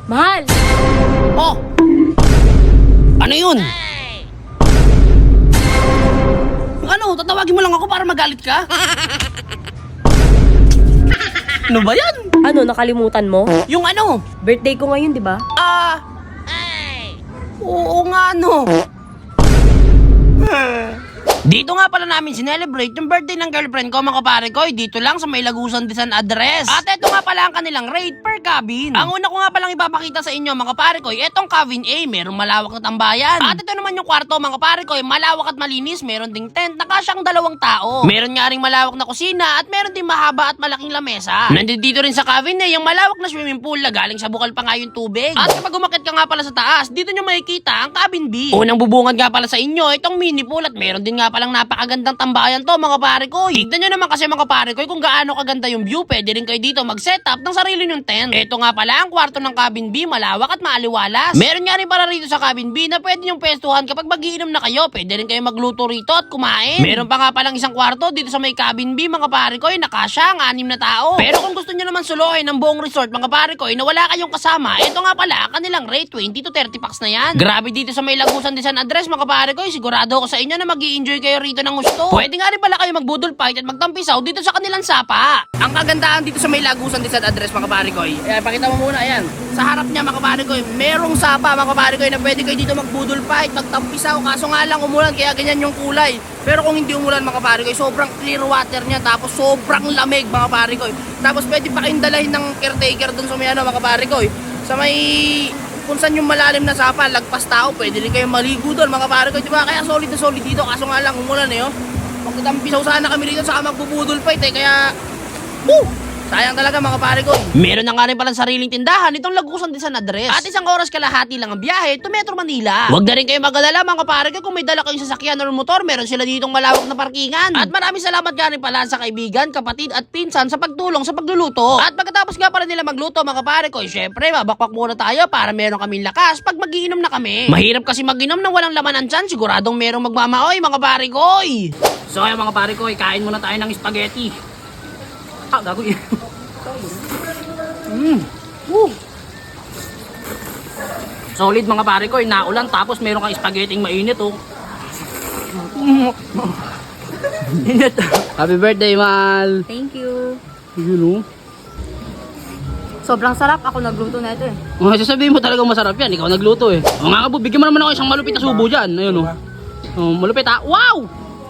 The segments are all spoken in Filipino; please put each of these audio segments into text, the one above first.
Mahal! Oh! Ano yun? Ano? Tatawagin mo lang ako para magalit ka? Ano ba yan? Ano, nakalimutan mo? Yung ano? Birthday ko ngayon, di ba? Oo nga no. Dito nga pala namin sinelebrate yung birthday ng girlfriend ko mga kapare ko. Dito lang sa may Lagusan Desan address. At eto nga pala ang kanilang rate per cabin. Ang una ko nga palang ipapakita sa inyo mga kapare ko, etong cabin A, merong malawak na tambayan. At ito naman yung kwarto mga kapare ko, malawak at malinis. Meron ding tent na kasyang 2 tao. Meron nga ring malawak na kusina at meron din mahaba at malaking lamesa. Nandito rin sa cabin A yung malawak na swimming pool na galing sa bukal pa nga yung tubig. At kapag umakit ka nga pala sa taas, dito nyo makikita ang cabin B. Unang bubungad nga pala sa inyo itong mini pool at meron din nga palang napakagandang tambayan to mga pare ko. Tignan nyo naman kasi mga pare ko kung gaano kaganda yung view. Pwede rin kayo dito mag-setup ng sarili nyong tent. Ito nga pala ang kwarto ng cabin B, malawak at maaliwalas. Meron nga rin para rito sa cabin B na pwede nyong pwestuhan kapag magiinom na kayo. Pwede rin kayo magluto rito at kumain. Meron pa nga palang isang kwarto dito sa may cabin B mga pare ko, nakasya ang 6 na tao. Pero kung gusto nyo naman suluhin ng buong resort mga pare ko na wala kayong kasama, ito nga pala ang kanilang rate, 20 to 30 packs na yan. Grabe dito sa may Lagusan Desan address mga pare ko, sigurado ako sa inyo na mag-i-enjoy kayo rito ng gusto. Pwede nga rin pala kayo magbudol fight at magtampisaw dito sa kanilang sapa. Ang kagandahan dito sa may Lagusan Desan address mga pare ko, pakita mo muna ayan. Sa harap niya mga pare ko, merong sapa mga pare ko na pwede kayo dito magbudol fight, magtampisaw. Kaso nga lang umulan kaya ganyan yung kulay. Pero kung hindi umulan mga pare ko, sobrang clear water niya tapos sobrang lamig mga pare ko. Tapos pwede pa kayong dalahin ng caretaker dun sa may ano mga pare ko. Sa may kung saan yung malalim na sapa, lagpas tao, pwede rin kayong maligo doon mga pare ko, diba? Kaya solid na solid dito, kaso nga lang umulan eh, oh. Magtatampisaw sana kami rito, saka magbubudol fight eh, kaya sayang talaga mga pare ko. Meron na nga rin palang sariling tindahan itong Lagusan Desan address. At 1 oras kalahati lang ang biyahe to Metro Manila. Huwag na rin kayo mag-alala mga pare ko, kung may dala kayong sasakyan or motor, meron sila ditong malawak na parkingan. At maraming salamat nga rin pala sa kaibigan, kapatid at pinsan sa pagtulong sa pagluluto. At pagkatapos nga pala nila magluto mga pare ko, syempre babakpak muna tayo para meron kaming lakas pag magiinom na kami. Mahirap kasi maginom nang walang laman ang tiyan, siguradong merong magmamaoy mga pare ko. So kaya mga pare ko, kain muna tayo ng spaghetti. Gago yun. Solid mga pare ko, naulan tapos meron kang spaghetti mainit oh. Init. Happy birthday, Mal. Thank you. Yun oh. Sobrang sarap. Ako nagluto na ito eh. Sasabihin mo talagang masarap yan, ikaw nagluto eh. O nga kabo, bigyan mo naman ako isang malupit na subo dyan. Ayun oh. Malupit ha. Wow!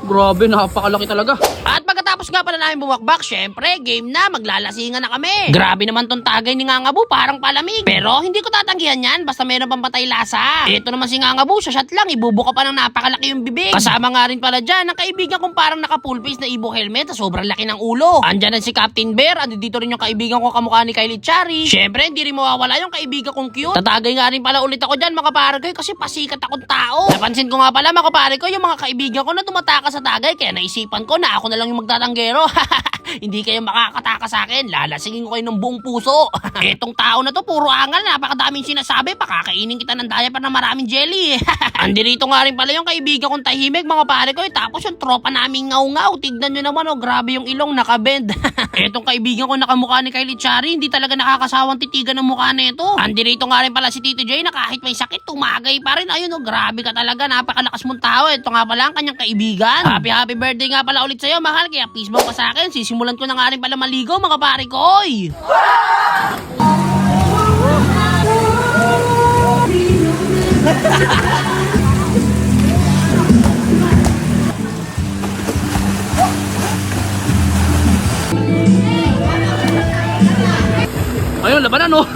Grabe, napakalaki talaga. At pagkatapos nga pala namin bumakbak, syempre, game na, maglalasingan na kami. Grabe naman tong tagay ni Ngangabu, parang palamig. Pero hindi ko tatanggihan yan, basta meron pang patay lasa. Ito naman si Ngangabu, sa shot lang, ibubuka pa ng napakalaki yung bibig. Kasama nga rin pala dyan, ang kaibigan kong parang naka full face na Ibo helmet, sobrang laki ng ulo. Andyan na si Captain Bear, andi dito rin yung kaibigan ko kamukha ni Kylie Chari. Syempre, hindi rin mawawala yung kaibigan kong cute. Tatagay nga rin pala ulit ako dyan mga pare ko, kasi pasikat akong tao. Napansin ko nga pala mga pare ko, yung mga kaibigan ko na tumatakas sa tagay, kaya naisipan ko na ako na lang yung magtatanggero. Hindi kayo makakataka sa akin, lalasingin ko kayo ng buong puso. Etong tao na to, puro angal, napakadaming sinasabi, pakakainin kita ng diaper na maraming jelly. Andi rito nga rin pala yung kaibigan kong tahimik mga pare ko, tapos yung tropa naming ngaw-ngaw, tignan nyo naman oh, grabe yung ilong nakabend. Etong kaibigan ko nakamukha ni Kylie Chari, hindi talaga nakakasawang titigan ng mukha nito. Andi rito nga rin pala si Tito J na kahit may sakit, tumagay pa rin. Ayun oh, grabe ka talaga, napakalakas mong tao. Ito nga pala ang kanyang kaibigan. Happy birthday nga pala ulit sa'yo, mahal, kaya please mo pa sa akin. Sisimulan ko na nga rin pala maligo mga pare ko. Ayun, labanan oh.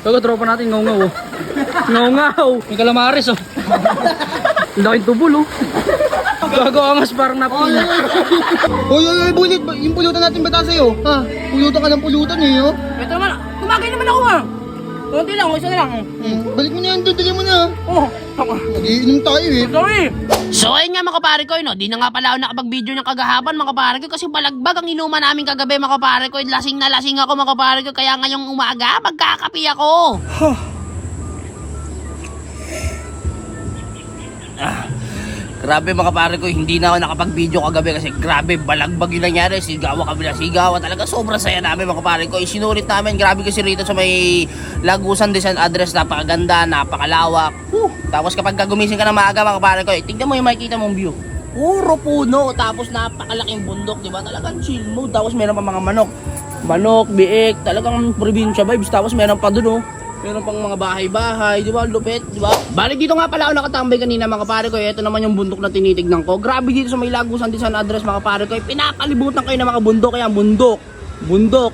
Bago tropa natin, ngaw-ngaw oh. Ngaw-ngaw. May kalamaris oh. Laking tubol oh. Gago angas parang napila. Oy, bulit. Yung pulutan natin bata sa'yo. Ha? Pulutan ka ng pulutan eh, oh. Ito naman, kumakain naman ako ah. Kunti lang, isa na lang. Balik mo na yan, dali mo na. Oh, Mag-iinom tayo eh. sorry. So ayun nga mga pare ko, no? Di na nga pala ako nakapag-video ng kagahaban mga pare ko kasi balagbag ang inuman namin kagabi mga pare ko. Lasing na lasing ako mga pare ko, kaya ngayong umaga magkakapi ako. Grabe mga pare ko, hindi na ako nakapag-video kagabi kasi grabe, balagbag yung nangyari. Sigawa kami na sigawa. Talaga sobrang saya namin mga pare ko. Isinulit namin, grabe kasi rito sa may Lagusan Design Address. Napakaganda, napakalawak. Tapos kapag gumising ka na maaga mga pare ko, tignan mo yung makikita mong view. Puro puno, tapos napakalaking bundok, di ba? Talagang chill mode. Tapos meron pa mga manok, biik, talagang probinsya vibes. Tapos meron pa dun, meron pang mga bahay-bahay, di ba? Lupit, di ba? Balik dito nga pala ako nakatambay kanina mga pare ko. Ito naman yung bundok na tinitignan ko. Grabe dito sa may Lagusan Design Address mga pare ko. Pinapalibutan kayo ng mga bundok. Kaya bundok.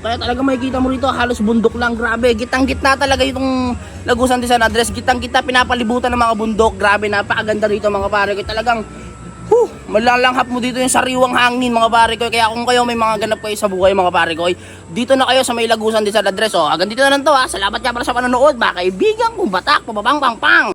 Kaya talaga makikita mo rito, halos bundok lang. Grabe, gitang-gitna talaga itong Lagusan Design Address. Gitang-gitna, pinapalibutan ng mga bundok. Grabe, napakaganda rito mga pare ko. Talagang malalanghap mo dito yung sariwang hangin mga pare ko. Kaya kung kayo may mga ganap kayo sa buhay mga pare ko, dito na kayo sa may Lagusan Design Address. Hanggang dito na lang to ha. Salamat nga pala sa panonood mga kaibigan kong batak, pababang pang pang.